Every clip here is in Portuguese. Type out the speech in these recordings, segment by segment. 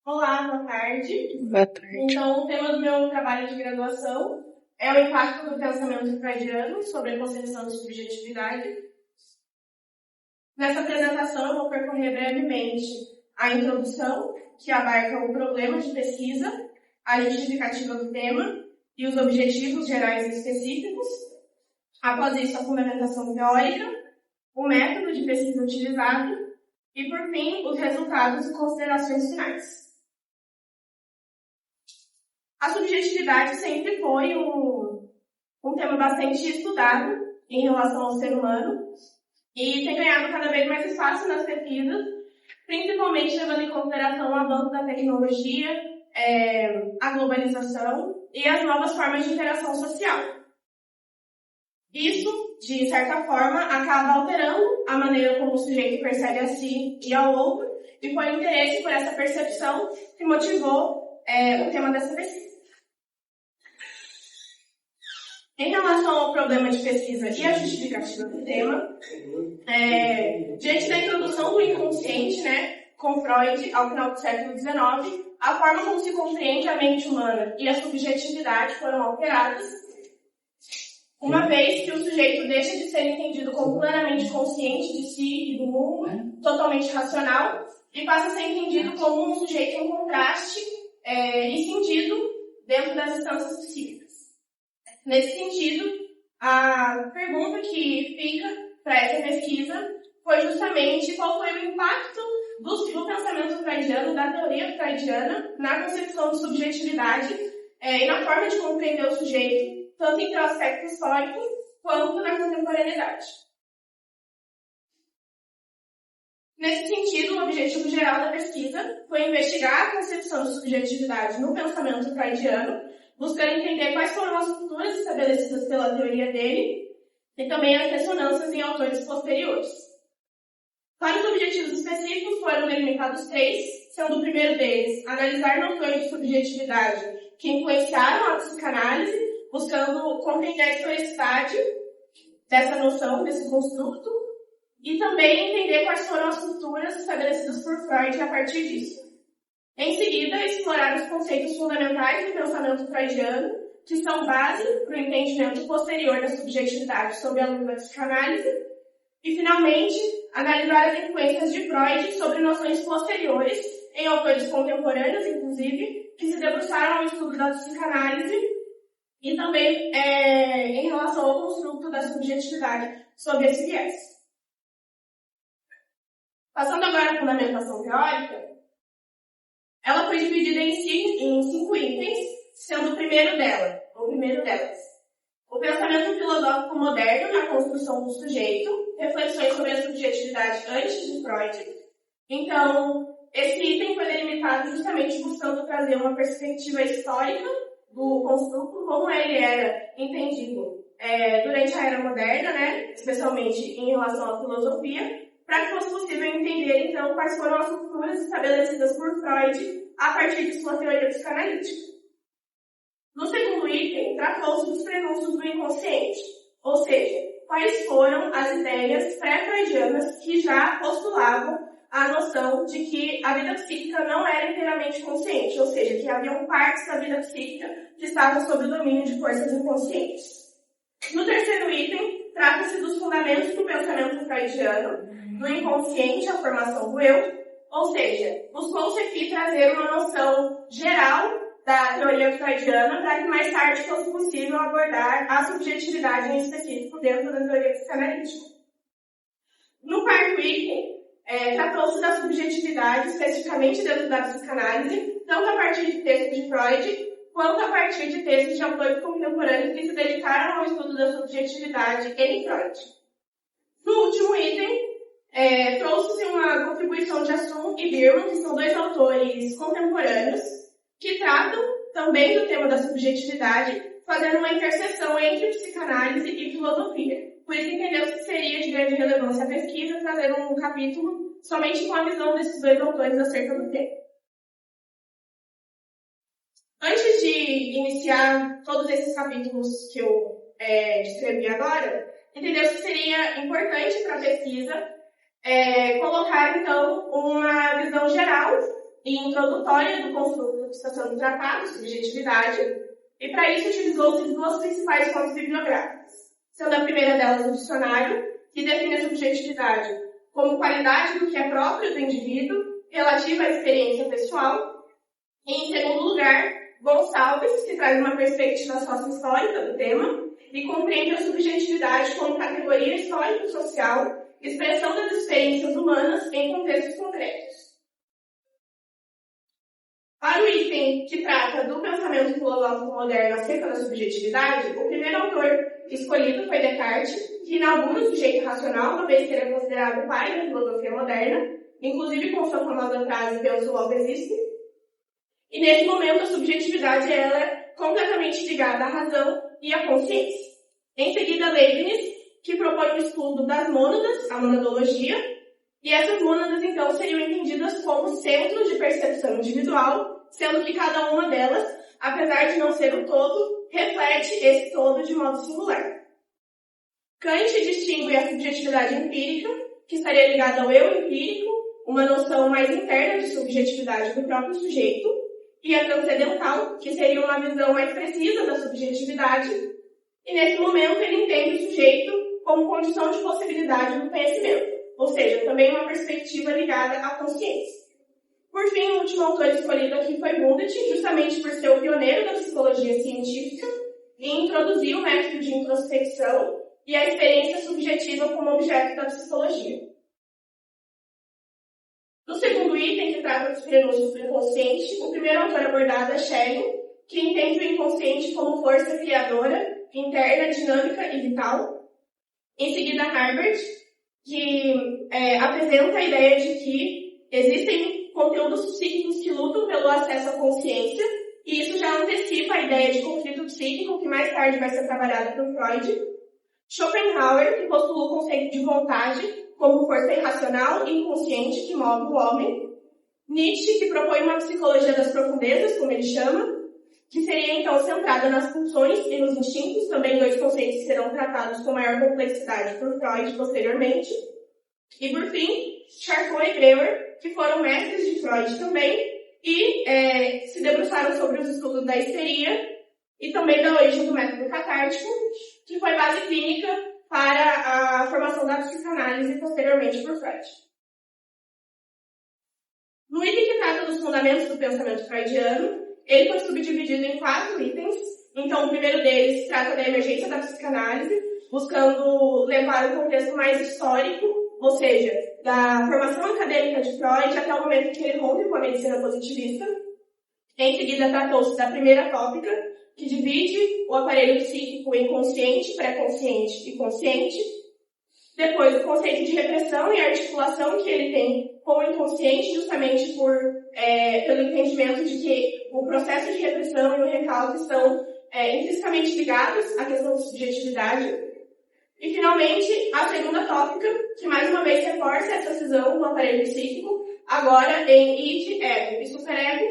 Olá, boa tarde. Boa tarde. Então, o tema do meu trabalho de graduação é o impacto do pensamento freudiano sobre a concepção de subjetividade. Nessa apresentação, eu vou percorrer brevemente a introdução, que abarca o problema de pesquisa, a justificativa do tema e os objetivos gerais e específicos. Após isso, a fundamentação teórica, o método de pesquisa utilizado e, por fim, os resultados e considerações finais. A subjetividade sempre foi um tema bastante estudado em relação ao ser humano e tem ganhado cada vez mais espaço nas pesquisas, principalmente levando em consideração o avanço da tecnologia, a globalização e as novas formas de interação social. Isso, de certa forma, acaba alterando a maneira como o sujeito percebe a si e ao outro, e foi o interesse por essa percepção que motivou o tema dessa pesquisa. Em relação ao problema de pesquisa e a justificativa do tema, diante da introdução do inconsciente, com Freud ao final do século XIX, a forma como se compreende a mente humana e a subjetividade foram alteradas, uma vez que o sujeito deixa de ser entendido como plenamente consciente de si e do mundo, totalmente racional, e passa a ser entendido como um sujeito em contraste e sentido dentro das instâncias psíquicas. Nesse sentido, a pergunta que fica para essa pesquisa foi justamente qual foi o impacto do pensamento freudiano, da teoria freudiana, na concepção de subjetividade e na forma de compreender o sujeito, tanto em seu aspecto histórico quanto na contemporaneidade. Nesse sentido, o objetivo geral da pesquisa foi investigar a concepção de subjetividade no pensamento freudiano, buscando entender quais foram as culturas estabelecidas pela teoria dele e também as ressonâncias em autores posteriores. Para os objetivos específicos foram delimitados 3, sendo o primeiro deles analisar noções de subjetividade que influenciaram a psicanálise, buscando compreender a historicidade dessa noção, desse construto, e também entender quais foram as culturas estabelecidas por Freud a partir disso. Em seguida, explorar os conceitos fundamentais do pensamento freudiano, que são base para o entendimento posterior da subjetividade sob a luz da psicanálise, e, finalmente, analisar as influências de Freud sobre noções posteriores, em autores contemporâneos, inclusive, que se debruçaram ao estudo da psicanálise, e também em relação ao construto da subjetividade sob esse viés. Passando agora à fundamentação teórica, ela foi dividida em 5 itens, sendo o primeiro delas, o pensamento filosófico moderno na construção do sujeito, reflexões sobre a subjetividade antes de Freud. Então, esse item foi delimitado justamente buscando trazer uma perspectiva histórica do construto, como ele era entendido durante a Era Moderna, especialmente em relação à filosofia, para que fosse possível entender, então, quais foram as culturas estabelecidas por Freud a partir de sua teoria psicanalítica. No segundo item, tratou-se dos prenúncios do inconsciente, ou seja, quais foram as ideias pré-freudianas que já postulavam a noção de que a vida psíquica não era inteiramente consciente, ou seja, que haviam partes da vida psíquica que estavam sob o domínio de forças inconscientes. No terceiro item, trata-se dos fundamentos do pensamento freudiano, do inconsciente à formação do eu, ou seja, buscou-se aqui trazer uma noção geral da teoria freudiana para que mais tarde fosse possível abordar a subjetividade em específico dentro da teoria psicanalítica. No quarto item, tratou-se da subjetividade especificamente dentro da psicanálise, tanto a partir de textos de Freud, quanto a partir de textos de autores contemporâneos que se dedicaram ao estudo da subjetividade em Freud. No último item, trouxe-se uma contribuição de Assun e Biermann, que são 2 autores contemporâneos, que tratam também do tema da subjetividade, fazendo uma interseção entre psicanálise e filosofia. Por isso entendemos que seria de grande relevância a pesquisa trazer um capítulo somente com a visão desses 2 autores acerca do tema. Antes de iniciar todos esses capítulos que eu descrevi agora, entendemos que seria importante para a pesquisa colocar, então, uma visão geral e introdutória do construto que está sendo tratado, subjetividade, e para isso utilizou-se duas principais fontes bibliográficas, sendo a primeira delas o dicionário, que define a subjetividade como qualidade do que é próprio do indivíduo, relativa à experiência pessoal, e em segundo lugar, Gonçalves, que traz uma perspectiva sócio-histórica do tema e compreende a subjetividade como categoria histórico-social, expressão das experiências humanas em contextos concretos. Para o item que trata do pensamento filosófico moderno acerca da subjetividade, o primeiro autor escolhido foi Descartes, que inaugura o sujeito racional, uma vez que ele é considerado o pai da filosofia moderna, inclusive com sua famosa frase "penso, logo existo". E nesse momento a subjetividade ela é completamente ligada à razão e à consciência. Em seguida, Leibniz, que propõe o estudo das mônadas, a monadologia, e essas mônadas então seriam entendidas como centros de percepção individual, sendo que cada uma delas, apesar de não ser o todo, reflete esse todo de modo singular. Kant distingue a subjetividade empírica, que estaria ligada ao eu empírico, uma noção mais interna de subjetividade do próprio sujeito, e a transcendental, que seria uma visão mais precisa da subjetividade, e nesse momento ele entende o sujeito como condição de possibilidade do conhecimento, ou seja, também uma perspectiva ligada à consciência. Por fim, o último autor escolhido aqui foi Bundet, justamente por ser o pioneiro da psicologia científica e introduzir o método de introspecção e a experiência subjetiva como objeto da psicologia. No segundo item, que trata dos prenúncios do inconsciente, o primeiro autor abordado é Schelling, que entende o inconsciente como força criadora, interna, dinâmica e vital. Em seguida, Herbert, que apresenta a ideia de que existem conteúdos psíquicos que lutam pelo acesso à consciência, e isso já antecipa a ideia de conflito psíquico, que mais tarde vai ser trabalhada por Freud. Schopenhauer, que postula o conceito de vontade como força irracional e inconsciente que move o homem. Nietzsche, que propõe uma psicologia das profundezas, como ele chama, que seria então centrada nas pulsões e nos instintos, também dois conceitos que serão tratados com maior complexidade por Freud posteriormente. E por fim, Charcot e Breuer, que foram mestres de Freud também, e se debruçaram sobre os estudos da histeria e também da origem do método catártico, que foi base clínica para a formação da psicanálise posteriormente por Freud. No item que trata dos fundamentos do pensamento freudiano, ele foi subdividido em 4 itens. Então, o primeiro deles trata da emergência da psicanálise, buscando levar um contexto mais histórico, ou seja, da formação acadêmica de Freud até o momento que ele rompe com a medicina positivista. Em seguida, tratou-se da primeira tópica, que divide o aparelho psíquico em consciente, pré-consciente e consciente. Depois, o conceito de repressão e articulação que ele tem com o inconsciente, justamente pelo entendimento de que o processo de repressão e o recalque estão intrinsecamente ligados à questão da subjetividade. E, finalmente, a segunda tópica, que mais uma vez reforça essa cisão do aparelho psíquico, agora em id, ego e superego,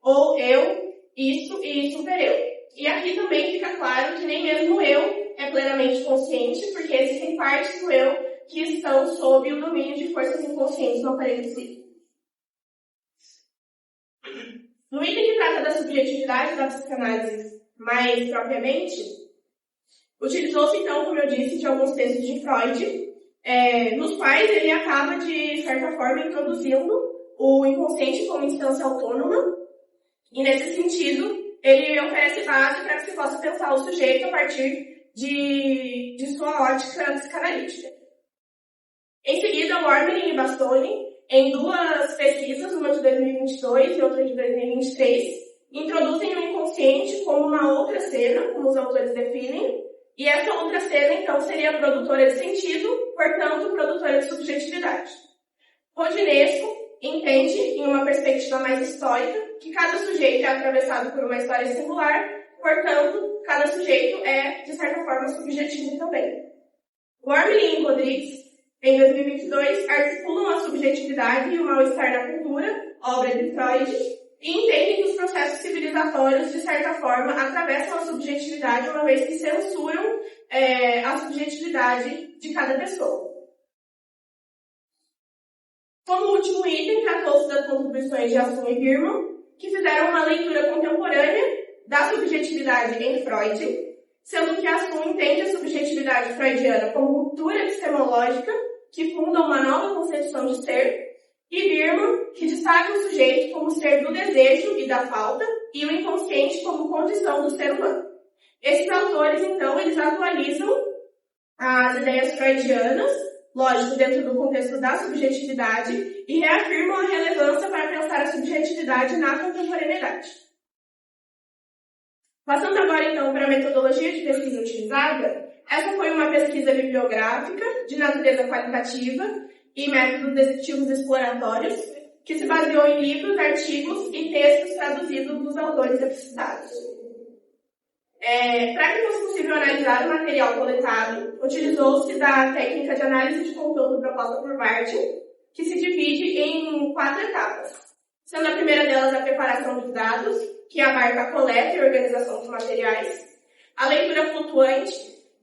ou eu, isso e supereu. E aqui também fica claro que nem mesmo o eu é plenamente consciente, porque existem partes do eu que estão sob o domínio de forças inconscientes no aparelho psíquico. No item que trata da subjetividade da psicanálise mais propriamente, utilizou-se então, como eu disse, de alguns textos de Freud, nos quais ele acaba, de certa forma, introduzindo o inconsciente como instância autônoma, e nesse sentido, ele oferece base para que se possa pensar o sujeito a partir de sua ótica psicanalítica. Em seguida, Wormley e Bastoni, em 2 pesquisas, uma de 2022 e outra de 2023, introduzem o inconsciente como uma outra cena, como os autores definem, e essa outra cena, então, seria produtora de sentido, portanto, produtora de subjetividade. Rodinesco entende, em uma perspectiva mais histórica, que cada sujeito é atravessado por uma história singular, portanto, cada sujeito é, de certa forma, subjetivo também. Wormley e Rodrigues, em 2022, articulam a subjetividade e o mal-estar na cultura, obra de Freud, e entendem que os processos civilizatórios, de certa forma, atravessam a subjetividade, uma vez que censuram a subjetividade de cada pessoa. Como último item, tratou-se das contribuições de Assun e Birman, que fizeram uma leitura contemporânea da subjetividade em Freud, sendo que Assun entende a subjetividade freudiana como ruptura epistemológica que funda uma nova concepção de ser, e Birman, que destaca o sujeito como ser do desejo e da falta, e o inconsciente como condição do ser humano. Esses autores, então, eles atualizam as ideias freudianas, lógico, dentro do contexto da subjetividade, e reafirmam a relevância para pensar a subjetividade na contemporaneidade. Passando agora, então, para a metodologia de pesquisa utilizada, essa foi uma pesquisa bibliográfica de natureza qualitativa e métodos descritivos exploratórios, que se baseou em livros, artigos e textos traduzidos dos autores aqui citados. Para que fosse possível analisar o material coletado, utilizou-se da técnica de análise de conteúdo proposta por Barthes, que se divide em 4 etapas, sendo a primeira delas a preparação dos dados, que abarca a coleta e organização dos materiais, a leitura flutuante,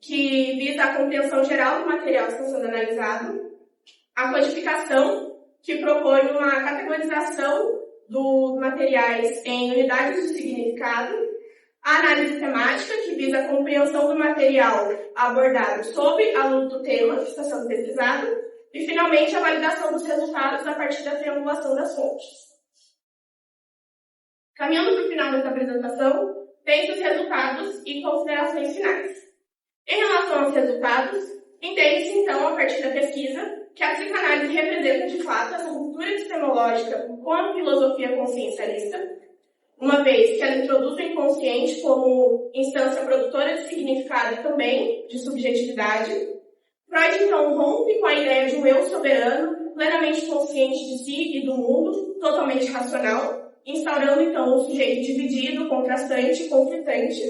que visa a compreensão geral do material que está sendo analisado, a codificação, que propõe uma categorização dos materiais em unidades de significado, a análise temática, que visa a compreensão do material abordado sob a luz do tema que está sendo pesquisado, e, finalmente, a validação dos resultados a partir da triangulação das fontes. Caminhando para o final dessa apresentação, tem os resultados e considerações finais. Em relação aos resultados, entende-se, então, a partir da pesquisa, que a psicanálise representa, de fato, essa ruptura epistemológica com a filosofia consciencialista, uma vez que ela introduz o inconsciente como instância produtora de significado e também de subjetividade. Freud, então, rompe com a ideia de um eu soberano, plenamente consciente de si e do mundo, totalmente racional, instaurando, então, um sujeito dividido, contrastante e conflitante.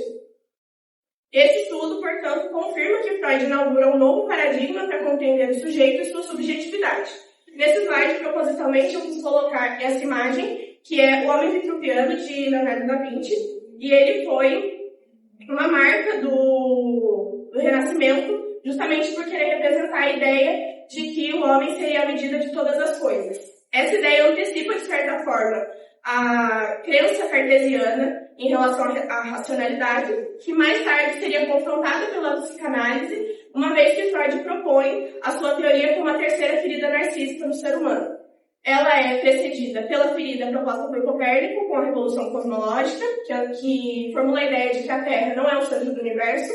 Esse estudo, portanto, confirma que Freud inaugura um novo paradigma para compreender o sujeito e sua subjetividade. Nesse slide, propositalmente, eu quis colocar essa imagem, que é O Homem Vitruviano, de Leonardo da Vinci, e ele foi uma marca do Renascimento, justamente por querer representar a ideia de que o homem seria a medida de todas as coisas. Essa ideia antecipa, de certa forma, a crença cartesiana em relação à racionalidade, que mais tarde seria confrontada pela psicanálise, uma vez que Freud propõe a sua teoria como a terceira ferida narcísica no ser humano. Ela é precedida pela ferida proposta por Copérnico com a Revolução Cosmológica, que formula a ideia de que a Terra não é o centro do universo.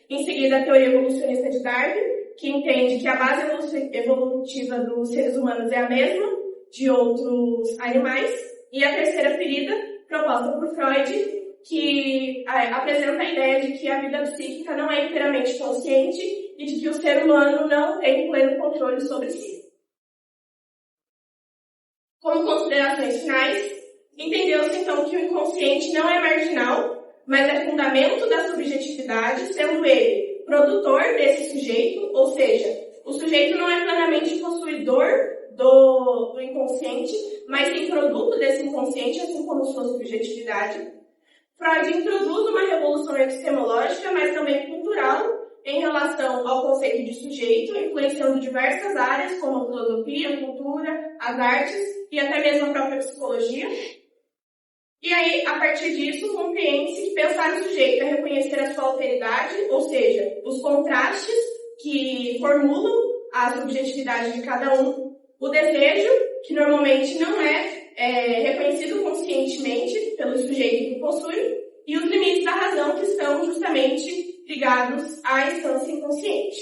Em seguida, a teoria evolucionista de Darwin, que entende que a base evolutiva dos seres humanos é a mesma de outros animais. E a terceira ferida, proposta por Freud, que apresenta a ideia de que a vida psíquica não é inteiramente consciente e de que o ser humano não tem pleno controle sobre si. Como considerações finais, entendeu-se então que o inconsciente não é marginal, mas é fundamento da subjetividade, sendo ele produtor desse sujeito, ou seja, o sujeito não é plenamente possuidor do inconsciente, mas sim produto desse inconsciente, assim como sua subjetividade. Freud introduz uma revolução epistemológica, mas também cultural, em relação ao conceito de sujeito, influenciando diversas áreas, como a filosofia, a cultura, as artes e até mesmo a própria psicologia. E aí, a partir disso, compreende-se que pensar o sujeito é reconhecer a sua alteridade, ou seja, os contrastes que formulam a subjetividade de cada um, o desejo, que normalmente não é reconhecido conscientemente pelo sujeito que possui, e os limites da razão, que estão justamente ligados à instância inconsciente.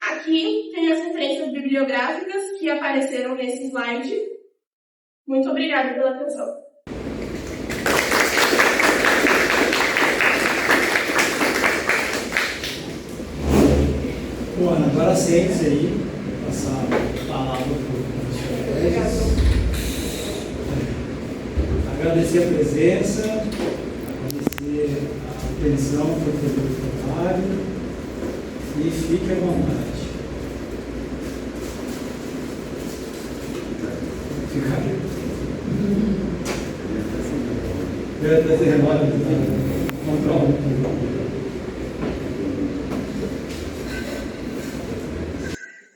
Aqui tem as referências bibliográficas que apareceram nesse slide. Muito obrigada pela atenção. Bom, Ana, agora sente-se aí, vou passar a palavra para o professor Regis. Agradecer a presença, agradecer a atenção por fazer o trabalho e fique à vontade. Eu ia trazer agora para comprar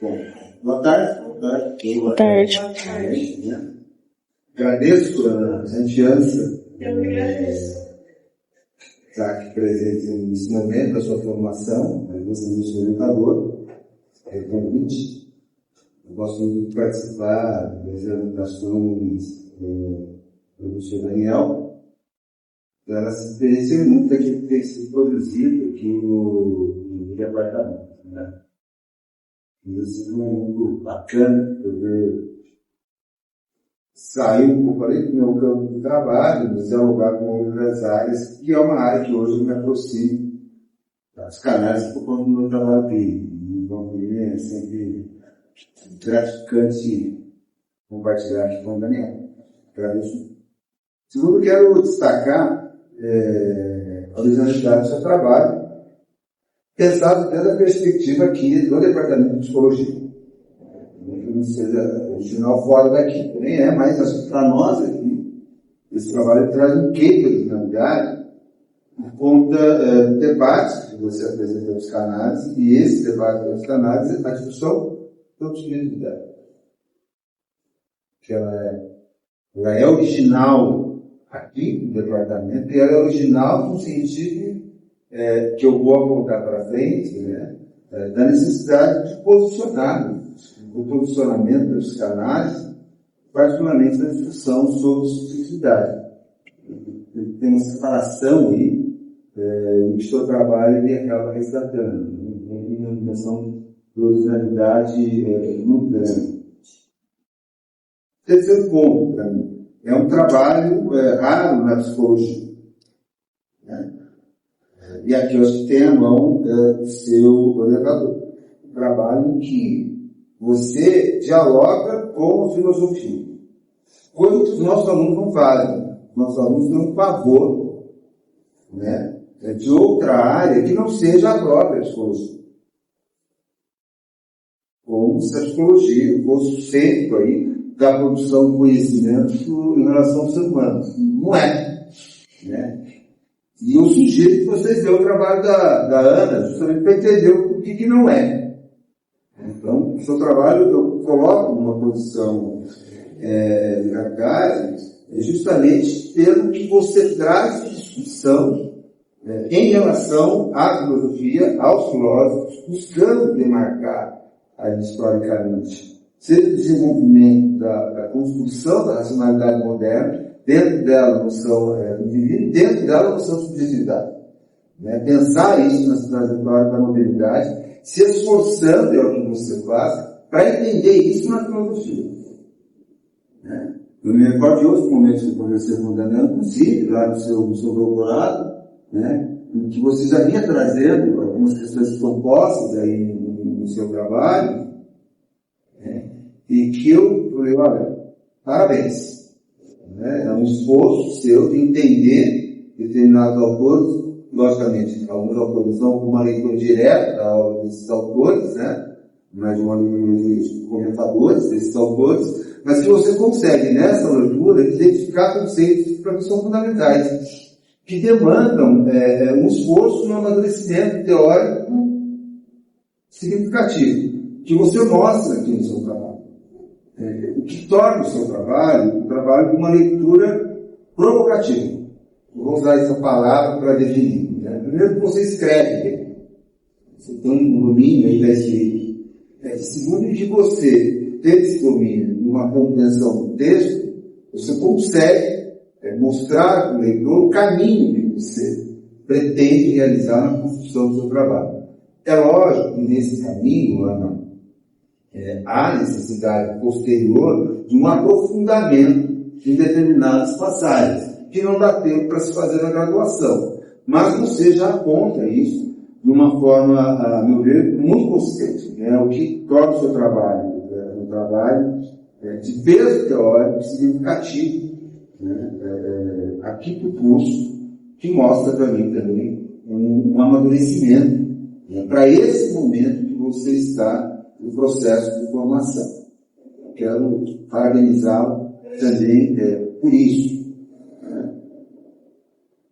Bom, boa tarde. Boa tarde. Agradeço a confiança. Eu que agradeço. Estar aqui presente nesse momento da sua formação, você é o orientador, é o convite. Eu gosto muito de participar das apresentações do professor Daniel, pelas experiências muito que tem sido produzido aqui no departamento. Né? Isso é muito bacana poder sair um pouco ali do meu campo de trabalho, dialogar com outras áreas, que é uma área que hoje eu me aproximo das canais por conta do meu trabalho aqui. Então, é sempre gratificante compartilhar aqui com o Daniel. Agradeço. Segundo, quero destacar a originalidade do seu trabalho, pensado dentro da perspectiva aqui do Departamento de Psicologia. Não seja original fora daqui, nem é, mas para nós aqui, esse trabalho traz um quê de originalidade por conta do debate que você apresentou nos canais, e esse debate nos canais, a discussão da utilidade. Que ela é original aqui no departamento, e ela é original no sentido que eu vou apontar para frente, né, da necessidade de posicionar o posicionamento dos canais, particularmente na discussão sobre subjetividade. Tem uma separação aí, que o seu trabalho ele acaba resgatando, uma dimensão de originalidade muito grande. Terceiro ponto, para mim, é um trabalho raro na psicologia. Né? E aqui eu acho que tem a mão do seu orientador. Um trabalho em que você dialoga com a filosofia. Coisa que os nossos alunos não fazem. Nossos alunos têm um pavor, né, de outra área que não seja a própria psicologia. Como se a psicologia fosse o centro aí da produção de conhecimento em relação ao ser humano. Não é. Né? E eu sugiro que vocês vejam o trabalho da Ana, justamente para entender o que não é. Então, o seu trabalho eu coloco numa posição de cartaz, justamente pelo que você traz de discussão em relação à filosofia, aos filósofos, buscando demarcar aí historicamente, seja o desenvolvimento da construção da racionalidade moderna, dentro dela a noção do indivíduo, dentro dela a noção de subjetividade. Né? Pensar isso na trajetória da mobilidade, se esforçando, é o que você faz, para entender isso na filosofia. Né? Eu me recordo de outros momentos que eu conversei com o Daniel, inclusive, lá no seu doutorado, né, em que você já vinha trazendo algumas questões propostas aí no seu trabalho, né, e que eu falei, olha, parabéns. Né? É um esforço seu de entender determinados autores. Logicamente, alguns autores não com uma leitura direta desses autores, né? Mas uma leitura de comentadores desses autores, mas que você consegue, nessa leitura, identificar conceitos que para mim são fundamentais, que demandam um esforço no amadurecimento teórico significativo, que você mostra aqui no seu trabalho. O que torna o seu trabalho um trabalho de uma leitura provocativa. Vou usar essa palavra para definir. Né? Primeiro que você escreve, você tem um domínio aí da escrita. Segundo que você ter esse domínio numa compreensão do texto, você consegue mostrar para o leitor o caminho que você pretende realizar na construção do seu trabalho. É lógico que nesse caminho, Ana, há necessidade posterior de um aprofundamento em determinadas passagens, que não dá tempo para se fazer na graduação. Mas você já aponta isso de uma forma, a meu ver, muito consistente. Né? O que torna o seu trabalho um trabalho de peso teórico significativo, né? Aqui para o curso, que mostra para mim também um amadurecimento, né? Para esse momento que você está no processo de formação. Quero parabenizá-lo também por isso.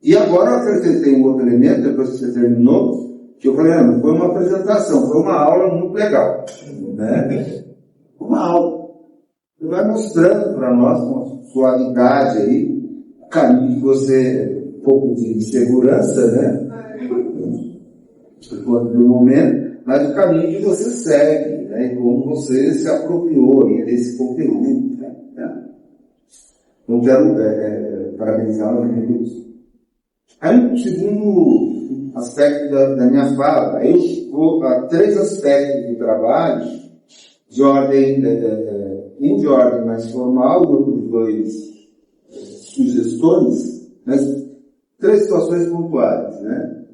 E agora eu acrescentei um outro elemento, depois que você terminou, que eu falei, foi uma apresentação, foi uma aula muito legal. Né? Uma aula. Você vai mostrando para nós, com suavidade aí, o caminho que você, um pouco de segurança, né? No momento, mas o caminho que você segue, né? E como você se apropriou aí desse conteúdo, né? Então, quero parabenizá-lo por isso. Aí, um segundo aspecto da minha fala, eu vou a 3 aspectos do trabalho, de ordem, um de ordem mais formal, e outros 2 sugestões, mas 3 situações pontuais, né?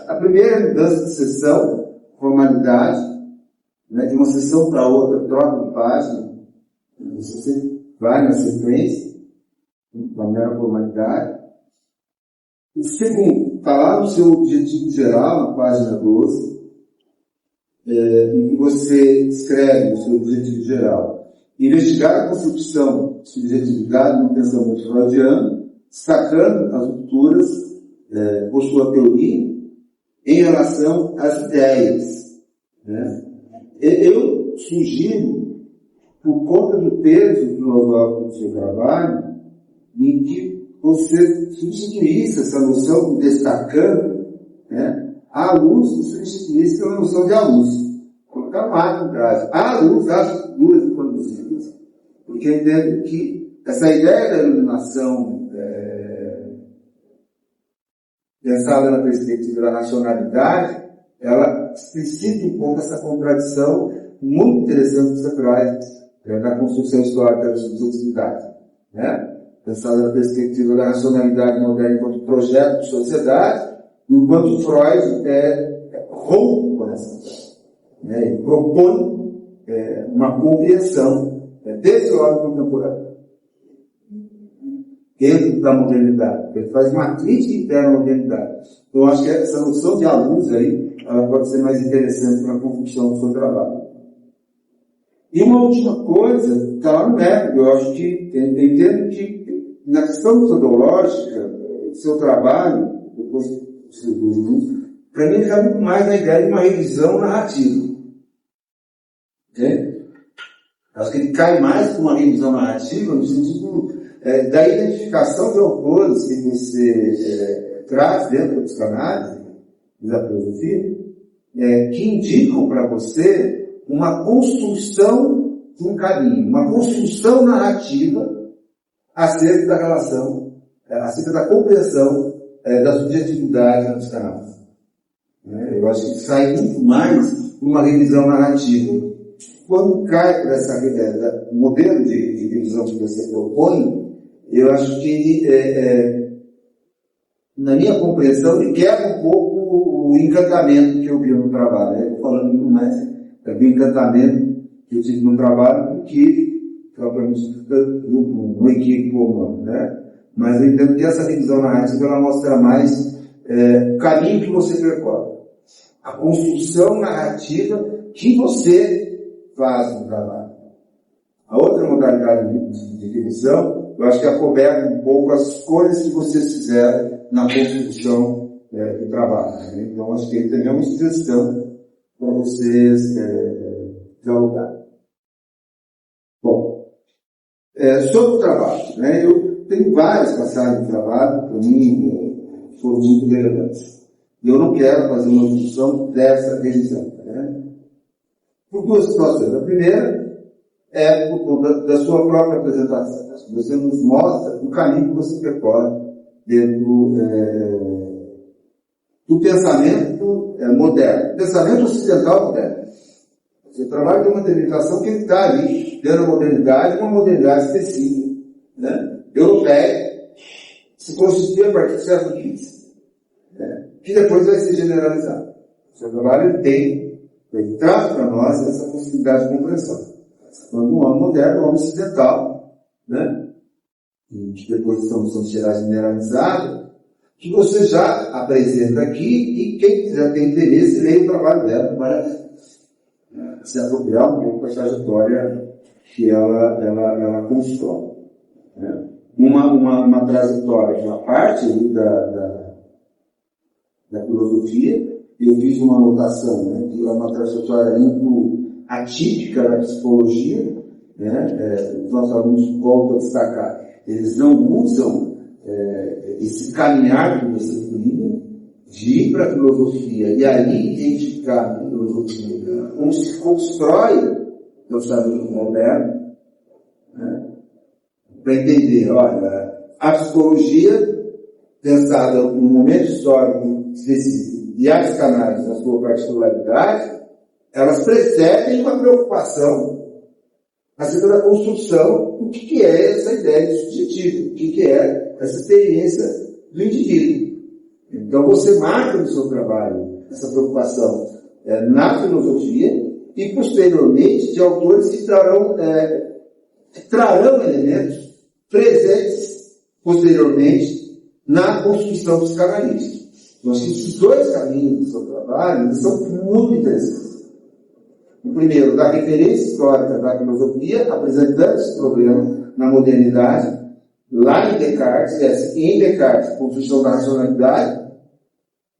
A primeira é mudança de sessão, formalidade, né? De uma sessão para outra, troca de página, você vai na sequência, uma mera formalidade. O segundo, está lá no seu objetivo geral, na página 12, e você escreve o seu objetivo geral. Investigar a concepção de subjetividade no pensamento freudiano, destacando as rupturas por sua teoria em relação às ideias. Né? Eu sugiro, por conta do peso filosófico do seu trabalho, em que você substituísse essa noção de destacando, né, à luz, você substituísse pela noção de à luz. Colocar mais no caso. À luz das figuras introduzidas. Porque eu entendo que essa ideia da iluminação pensada na perspectiva da racionalidade, ela explicita um pouco essa contradição muito interessante que você traz na construção histórica da subjetividade, né? Pensada na perspectiva da racionalidade moderna enquanto projeto de sociedade, enquanto Freud rompe com essa, né? E propõe uma compreensão desse ordem contemporâneo dentro da modernidade. Ele faz uma crítica interna à modernidade. Então, eu acho que essa noção de à luz aí, ela pode ser mais interessante para a construção do seu trabalho. E uma última coisa, está lá no método. Eu acho que, eu entendo que, na questão metodológica, do seu trabalho, depois para mim, cabe muito mais na ideia de uma revisão narrativa. Ok? Acho que ele cai mais para uma revisão narrativa, no sentido da identificação de autores que você traz dentro da psicanálise, da filosofia, que indicam para você uma construção de um caminho, uma construção narrativa acerca da relação, acerca da compreensão da subjetividade na psicanálise. Eu acho que sai muito mais uma revisão narrativa. Quando cai para esse modelo de revisão que você propõe, eu acho que, na minha compreensão, ele quebra um pouco o encantamento que eu vi no trabalho. Eu estou falando muito mais do encantamento que eu tive no trabalho do que propriamente no equipe comum, né? Mas eu entendo que essa revisão narrativa ela mostra mais o caminho que você percorre, a construção narrativa que você faz no trabalho. A outra modalidade de revisão, eu acho que acoberta um pouco as escolhas que vocês fizeram na construção do trabalho. Né? Então, acho que ele também é uma sugestão para vocês dialogar. Bom, sobre o trabalho, né? Eu tenho várias passagens de trabalho, para mim, foram muito relevantes. E eu não quero fazer uma discussão dessa revisão. Né? Por 2 situações. A primeira por conta da sua própria apresentação. Você nos mostra o caminho que você percorre dentro do pensamento moderno. Pensamento ocidental moderno. Você trabalha com uma interpretação que está ali, dentro da modernidade, uma modernidade específica, né? Europeia, se constitui a partir do século XV, né? Que depois vai ser generalizado. O seu trabalho ele traz para nós essa possibilidade de compreensão. Quando um homem moderno, um homem ocidental, né? Que depois estamos generalizado, que você já apresenta aqui e quem já tem interesse, leia o trabalho dela para se apropriar um pouco da trajetória que ela constrói. Né? Uma trajetória que é parte da filosofia, eu fiz uma anotação, né, que é uma trajetória muito atípica da psicologia, né? Os nossos alunos voltam a destacar, eles não usam esse caminhar que você trilha de ir para a filosofia e ali identificar a filosofia como se constrói o saber moderno, né? Para entender, olha, a psicologia pensada num momento histórico específico e a psicanálise na sua particularidade, elas precedem uma preocupação acerca da construção do que é essa ideia de subjetivo, o que é essa experiência do indivíduo. Então você marca no seu trabalho essa preocupação na filosofia e posteriormente de autores que trarão elementos presentes posteriormente na construção psicanalítica. Então, esses dois caminhos do seu trabalho são muito interessantes. O primeiro, da referência histórica da filosofia, apresentando esse problema na modernidade, lá em Descartes, em Descartes, construção da racionalidade,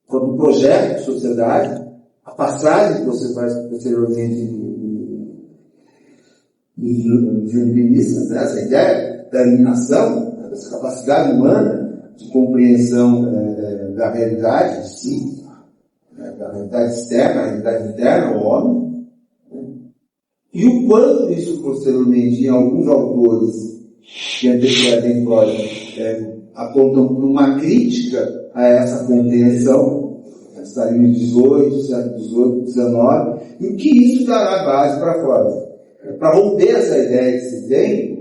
quando projeto de sociedade, a passagem que você faz posteriormente dos iluministas, né? Essa ideia da eliminação, dessa capacidade humana de compreensão da realidade de si, né? Da realidade externa, a realidade interna, o homem, né? E o quanto isso posteriormente, em alguns autores que antecedem Freud, apontam para uma crítica a essa compreensão, estaria no 18, século XVIII, XIX, e o que isso dará base para Freud. Para romper essa ideia que se tem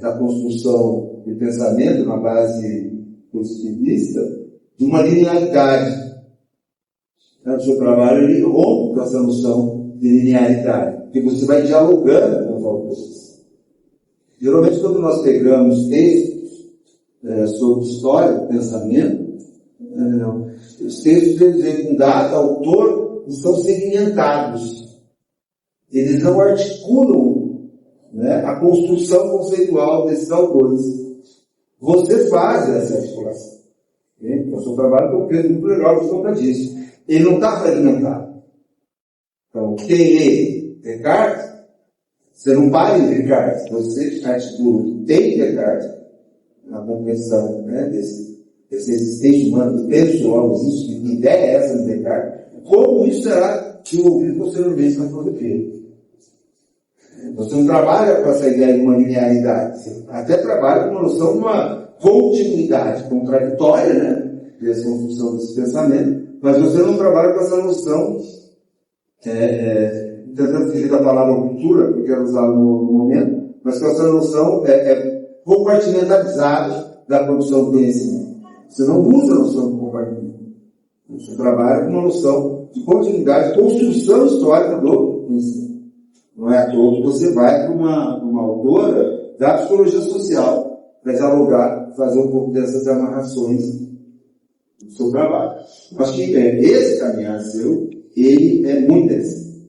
da construção de pensamento na base positivista, de uma linearidade. O seu trabalho ele rompe com essa noção de linearidade, porque você vai dialogando com os autores. Geralmente, quando nós pegamos textos sobre história, pensamento, os textos eles com data, autor, estão segmentados. Eles não articulam, né, a construção conceitual desses autores. Você faz essa articulação. O seu trabalho tem um peso muito legal por conta disso. Ele não está fragmentado. Então, quem lê Descartes, você não para em Descartes, você articula o que tem Descartes na compreensão, né, dessa existência humana, que pessoal existe, que ideia é essa de Descartes, como isso será desenvolvido posteriormente na filosofia. Você não trabalha com essa ideia de uma linearidade, você até trabalha com uma noção de uma continuidade contraditória, né, dessa construção desse pensamento, mas você não trabalha com essa noção, tentando fugir da palavra cultura, que eu quero usar no momento, mas com essa noção compartimentalizada da produção do conhecimento. Você não usa a noção de compartimento. Você trabalha com uma noção de continuidade, de construção histórica do conhecimento. Não é à toa que você vai para uma autora da psicologia social para dialogar, fazer um pouco dessas amarrações do seu trabalho. Acho que esse caminhar seu, ele é muito interessante.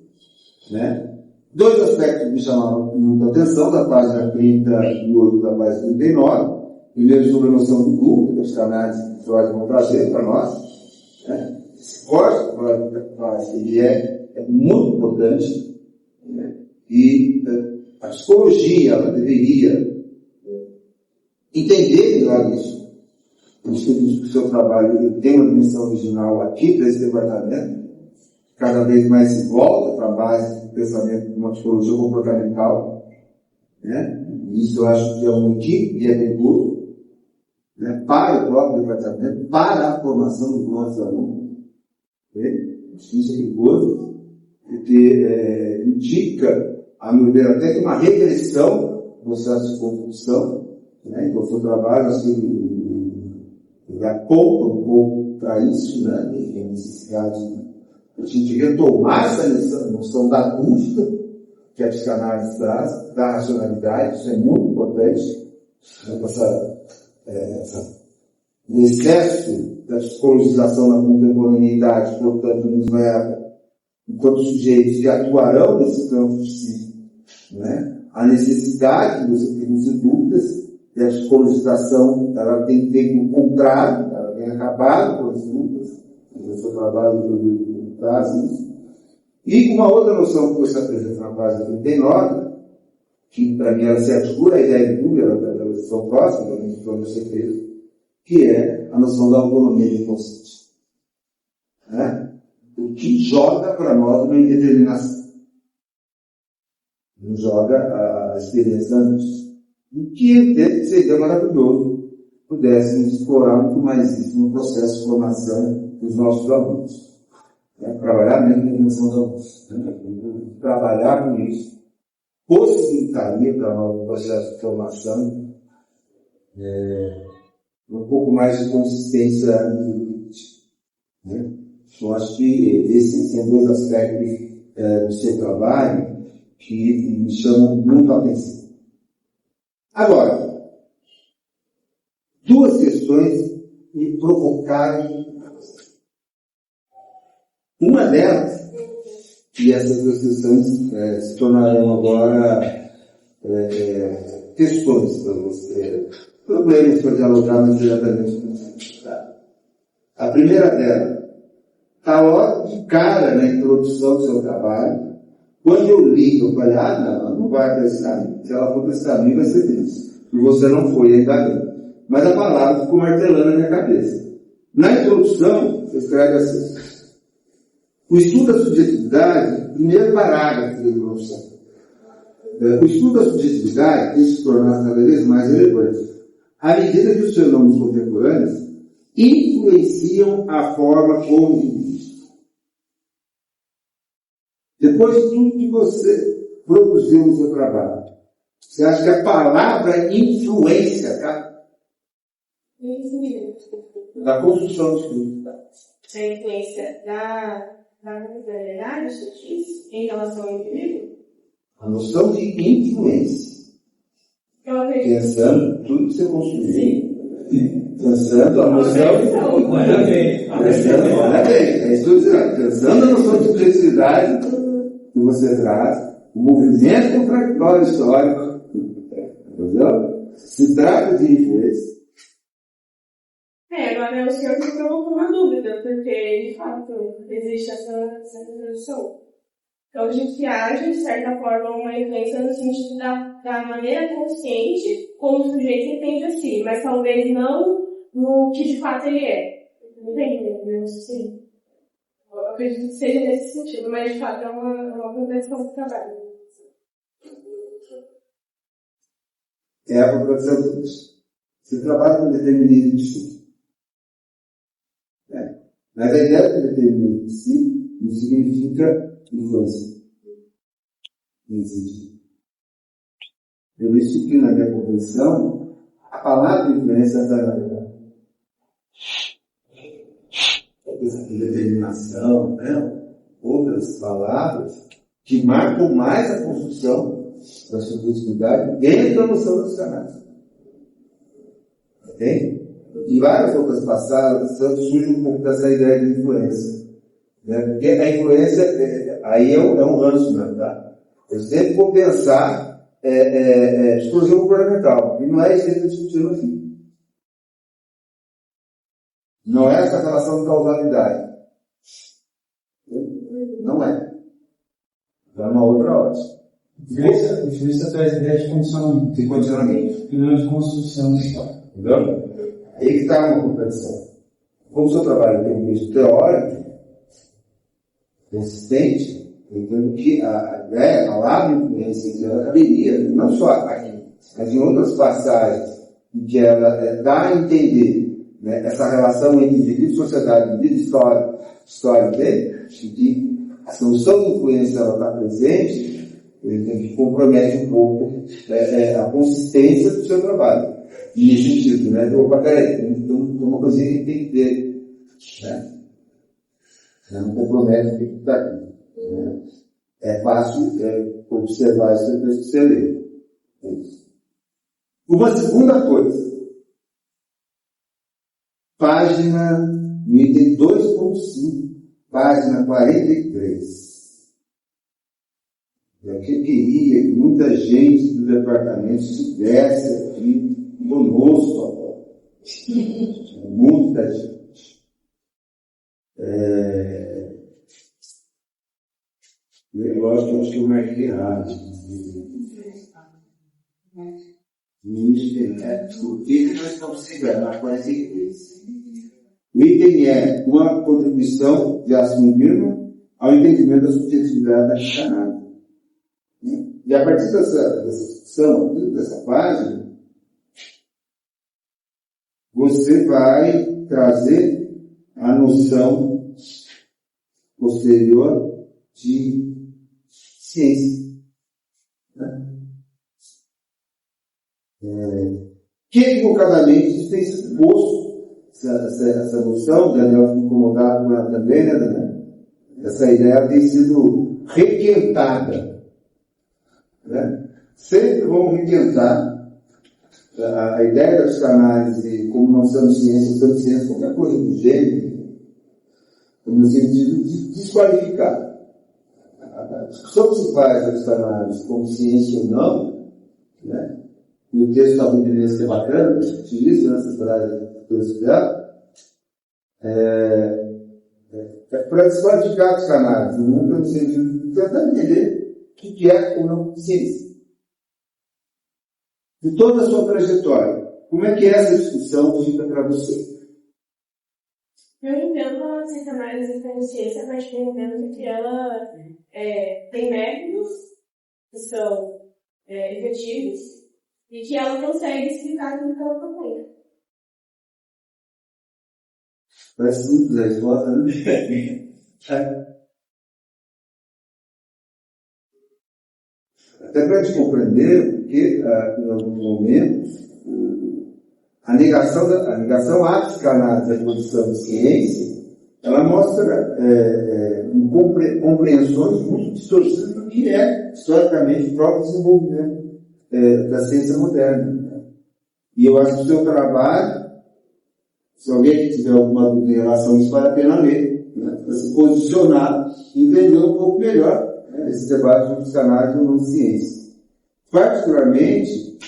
Né? Dois aspectos me chamaram muita atenção, da página 38 da página 39. Primeiro, sobre a noção do grupo, que os canais que Freud vão trazer para nós. Né? Esse corte que Freud faz, ele é muito importante. Né? E a psicologia, ela deveria entender melhor isso. Por isso que o seu trabalho ele tem uma dimensão original aqui para esse departamento. Cada vez mais se volta para a base do pensamento de uma psicologia comportamental. Né? Isso eu acho que é um equipe e é recurso, né, para o próprio departamento, para a formação dos nossos alunos. Isso é rigoroso, porque indica, a meu ver, até que uma regressão no processo de construção, né? Então, o seu trabalho, assim, ele aponta um pouco para isso, né? E a necessidade de a gente retomar essa noção da dúvida que a psicanálise traz, da racionalidade, isso é muito importante, né? O excesso da psicologização na contemporaneidade, portanto, nos leva, enquanto sujeitos que atuarão nesse campo específico, né, a necessidade de você ter dúvidas, e a psicologização ela tem feito o contrário, ela tem acabado com as dúvidas, o seu trabalho traz isso. E uma outra noção que você apresenta na página 39 que para mim ela se articula a ideia de dúvida, elas são próximas, não estou certeza, que é a noção da autonomia de consciência. Né? O que joga para nós uma indeterminação. Nos joga a experiência da luz. E que seria maravilhoso pudéssemos explorar muito mais isso no processo de formação dos nossos alunos. Né? Trabalhar mesmo na dimensão da luz. Né? Trabalhar com isso possibilitaria para nós o processo de formação um pouco mais de consistência linguística. Né? Eu acho que esses são dois aspectos do seu trabalho que me chamam muito a atenção. Agora, duas questões me provocaram. Uma delas, e essas duas questões se tornarão agora questões para você, problemas para dialogar mais diretamente com você. Tá? A primeira delas, está logo de cara na introdução do seu trabalho. Quando eu li, eu falei, não vai para esse caminho. Se ela for para esse caminho, vai ser isso. E você não foi ainda bem. Mas a palavra ficou martelando na minha cabeça. Na introdução, você escreve assim: o estudo da subjetividade, primeiro parágrafo da introdução. O estudo da subjetividade tem se tornado cada vez mais relevante, à medida que os fenômenos contemporâneos influenciam a forma como vivemos. Depois de tudo que você produziu no seu trabalho, você acha que a palavra influência da construção do estudo? A influência da realidade em relação ao indivíduo? A noção de influência. Pensando tudo que você construiu. Sim. Pensando a noção. Olha bem. É isso que eu dizendo. Pensando a noção de subjetividade que você traz, o movimento contraditório histórico. Entendeu? Se trata de influência. Agora o senhor me provocou uma dúvida, porque, de fato, existe essa tradição. Então, a gente age, de certa forma, uma influência no sentido da maneira consciente como o sujeito entende a si, mas talvez não no que de fato ele é. Entende? Sim. Eu acredito que seja nesse sentido, mas de fato é uma compreensão do trabalho. É a compreensão disso. Você trabalha com determinismo de si. Mas a ideia do determinismo de si não significa influência. Não existe. Eu expliquei na minha compreensão a palavra influência da determinação, né? Outras palavras que marcam mais a construção da subjetividade dentro da noção dos canais. Ok? Em várias outras passagens surge um pouco dessa ideia de influência. Né? Porque a influência aí é um ranço, né? Tá? Eu sempre vou pensar explosivo governamental. E não é isso que a gente está discutindo aqui. Não é essa relação de causalidade. Não é. É uma outra ótica. Influência traz a ideia de condicionamento. De condicionamento. E não de construção da história. Entendeu? Aí que está uma contradição. Como o seu trabalho tem um visto teórico, consistente, eu entendo que a ideia, a palavra influência que ela caberia, não só aqui, mas em outras passagens, em que ela dá a entender, né, essa relação entre indivíduo, sociedade, indivíduo, história dele, que a solução de influência ela está presente, ele tem que compromete um pouco a consistência do seu trabalho. Nesse sentido, né? Opa, peraí, então uma coisinha que tem que ter, né? Não compromete o que está aqui. Né? É fácil observar isso depois que você lê. É isso. Uma segunda coisa. Página, no item 2.5, página 43. Eu queria que muita gente do departamento estivesse aqui conosco agora. Muita gente. Eu acho que eu marquei errado. O item nós estamos chegando na 43. O item é uma contribuição de ação firme ao entendimento da subjetividade da psicanálise. E a partir dessa discussão, dessa página, você vai trazer a noção posterior de ciência. Que equivocadamente tem sido posto essa noção, Daniel ficou incomodado com ela também, né, Daniel? Essa ideia tem sido requentada. Né? Sempre vão requentar a ideia da psicanálise, como não somos ciência, qualquer coisa do gênero, no sentido de desqualificar. A discussão que se faz da psicanálise como ciência ou não, né? E o texto está muito bem bacana, discutir isso nessas coisas dela, para desqualificar a psicanálise, no sentido de tentar entender o que é ou não ciência. De toda a sua trajetória, como é que essa discussão fica para você? Eu entendo a psicanálise como ciência, mas eu entendo que ela tem métodos que são efetivos e que ela consegue explicar aquilo que ela propõe. Parece simples a resposta, né? Até para a gente compreender, porque em alguns momentos a negação à psicanálise da condição de ciência, ela mostra compreensões muito distorcidas do que é, historicamente, o próprio desenvolvimento da ciência moderna. E eu acho que o seu trabalho, se alguém tiver alguma dúvida em relação a isso, vale a pena ler, né? Para se posicionar e entender um pouco melhor esse debate de psicanálise ou não ciência. Particularmente,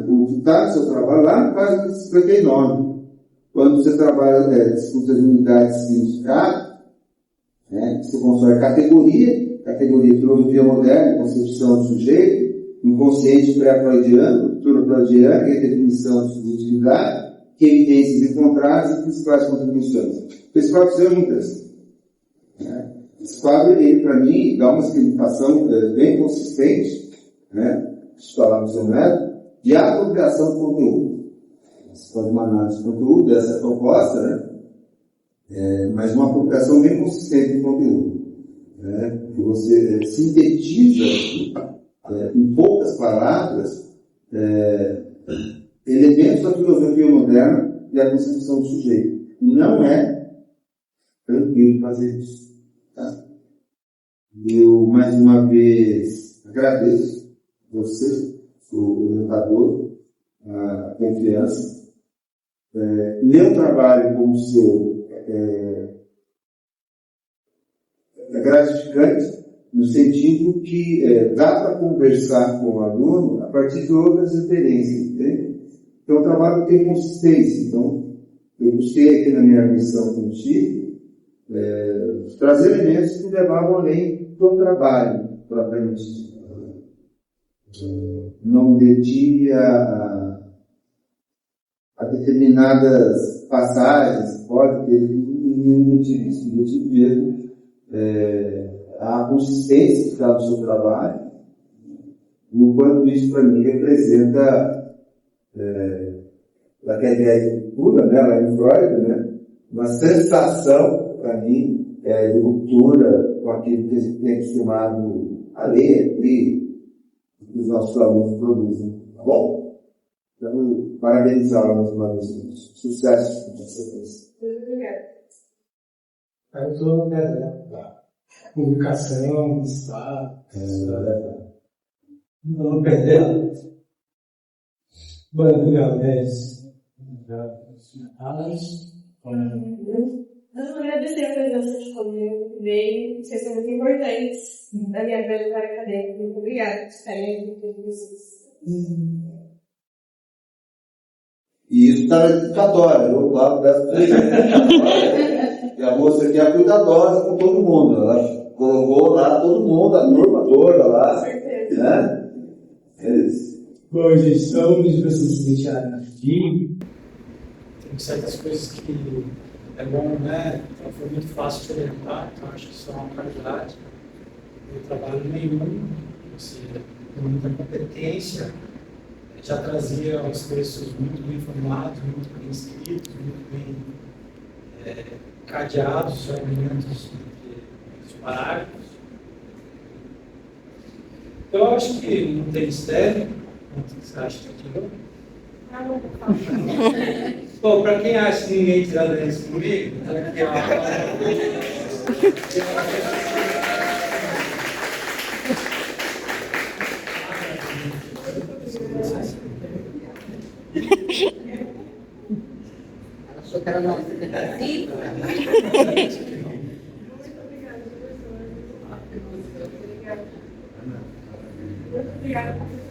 o que está no seu trabalho, lá na página 59, quando você trabalha disputa de unidade de significado, você constrói categoria filosofia moderna, concepção do sujeito, inconsciente pré-freudiano, cultura freudiana, e a definição de subjetividade, que evidências encontradas e principais contribuições. Esse quadro seu é muito interessante. Esse quadro, ele, para mim, dá uma explicação bem consistente, se falar no seu método, de apropriação do conteúdo. Você faz uma análise do conteúdo dessa proposta, mas uma apropriação bem consistente do conteúdo. Que você sintetiza, em poucas palavras, elementos da filosofia moderna e a concepção do sujeito. Não é tranquilo fazer isso. Tá? Eu, mais uma vez, agradeço você, o orientador, a confiança. Meu trabalho como seu é gratificante, no sentido que dá para conversar com o aluno a partir de outras referências. Entende? Então, o trabalho tem consistência. Então, eu busquei aqui na minha missão contigo trazer elementos que levavam além do trabalho propriamente. Não detive a determinadas passagens, pode ter nenhum motivo mesmo, a consistência que está no seu trabalho, no quanto isso para mim representa daquela ideia de ruptura, lá em Freud, uma sensação para mim de ruptura com aquilo que a gente tem acostumado a ler, que os nossos alunos produzem. Tá bom? Então, parabenizar mais uma vez. Sucesso com você. Muito obrigada. Eu estou da publicação, está. Não perder. Bom, obrigado. Eu agradecer a presença de todo mundo que veio. Vocês são muito importantes na minha trajetória acadêmica. Muito obrigada por estarem aqui com vocês. E isso está na dedicatória, eu lá peço para você. E a moça aqui é cuidadosa com todo mundo. Ela colocou lá todo mundo, a turma toda Com lá, certeza. né? Eles. Bom, gente, então, de vocês deixarem aqui, tem certas coisas que é bom, né? Então, foi muito fácil de orientar, então acho que isso é uma qualidade. Não trabalho nenhum, você tem muita competência, já trazia os textos muito bem formados, muito bem escritos, muito bem cadeados, os argumentos dos parágrafos. Eu acho que não tem mistério. O que você acha que tirou? Bom, para quem acha que ninguém tirou isso comigo, aqui, ó. Achou que era nossa. Obrigada.